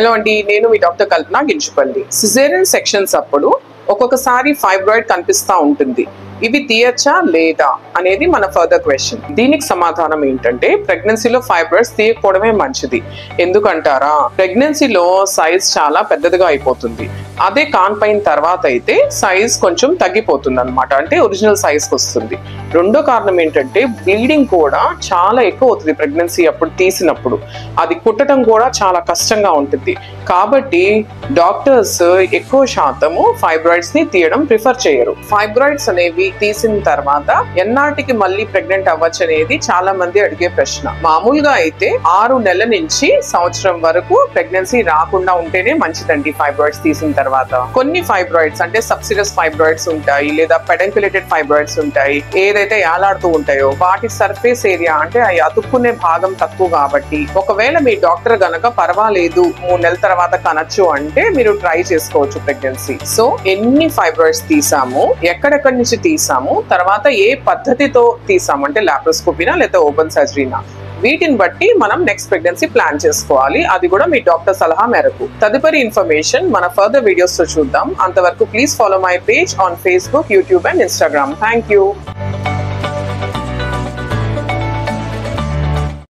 Hello అండి, నేను మీ doctor కల్పన గించుపల్లి. Caesarean sections అప్పుడు ఒక్కొక్కసారి ఫైబ్రాయిడ్ కనిపిస్తూ ఉంటుంది. ఇవి తీయచ్చా లేదా అనేది మన ఫర్దర్ క్వశ్చన్. దీనికి సమాధానం ఏంటంటే ప్రెగ్నెన్సీలో ఫైబ్రాయిడ్స్ తీయకపోవడమే మంచిది. ఎందుకంటారా, ప్రెగ్నెన్సీలో సైజ్ చాలా పెద్దదిగా అయిపోతుంది. అదే కాన్పైన తర్వాత అయితే సైజ్ కొంచెం తగ్గిపోతుంది అనమాట, అంటే ఒరిజినల్ సైజ్కి వస్తుంది. రెండో కారణం ఏంటంటే బ్లీడింగ్ కూడా చాలా ఎక్కువ అవుతుంది ప్రెగ్నెన్సీ అప్పుడు తీసినప్పుడు. అది కుట్టడం కూడా చాలా కష్టంగా ఉంటుంది. కాబట్టి డాక్టర్స్ ఎక్కువ శాతము ఫైబ్రాయిడ్స్ ని తీయడం ప్రిఫర్ చేయరు. ఫైబ్రాయిడ్స్ అనేవి తీసిన తర్వాత ఎన్నాటికి మళ్ళీ ప్రెగ్నెంట్ అవ్వచ్చు అనేది చాలా మంది అడిగే ప్రశ్న. మామూలుగా అయితే 6 నెలల నుంచి సంవత్సరం వరకు ప్రెగ్నెన్సీ రాకుండా ఉంటేనే మంచిదండి ఫైబ్రాయిడ్స్ తీసిన తర్వాత. కొన్ని ఫైబ్రాయిడ్స్ అంటే సబ్సిడస్ ఫైబ్రాయిడ్స్ ఉంటాయి, లేదా పెడంక్యులేటెడ్ ఫైబ్రాయిడ్స్ ఉంటాయి. ఏదైతే ఏలాడుతూ ఉంటాయో వాటి సర్ఫేస్ ఏరియా అంటే అవి అతుక్కునే భాగం తక్కువ కాబట్టి ఒకవేళ మీ డాక్టర్ గనక పర్వాలేదు 3 నెలల తర్వాత కనొచ్చు అంటే మీరు ట్రై చేసుకోవచ్చు ప్రెగ్నెన్సీ. సో ఎన్ని ఫైబ్రాయిడ్స్ తీసాము, ఎక్కడెక్కడి నుంచి తీసాము, తర్వాత ఏ పద్ధతితో తీసాము అంటే లాప్రోస్కోపీనా లేదా ఓపెన్ సర్జరీనా, వీటిని బట్టి మనం నెక్స్ట్ ప్రెగ్నెన్సీ ప్లాన్ చేసుకోవాలి. అది కూడా మీ డాక్టర్ సలహా మేరకు. తదుపరి ఇన్ఫర్మేషన్ మన ఫర్దర్ వీడియోస్ తో చూద్దాం. అంతవరకు please follow my page on Facebook, YouTube and Instagram. Thank you.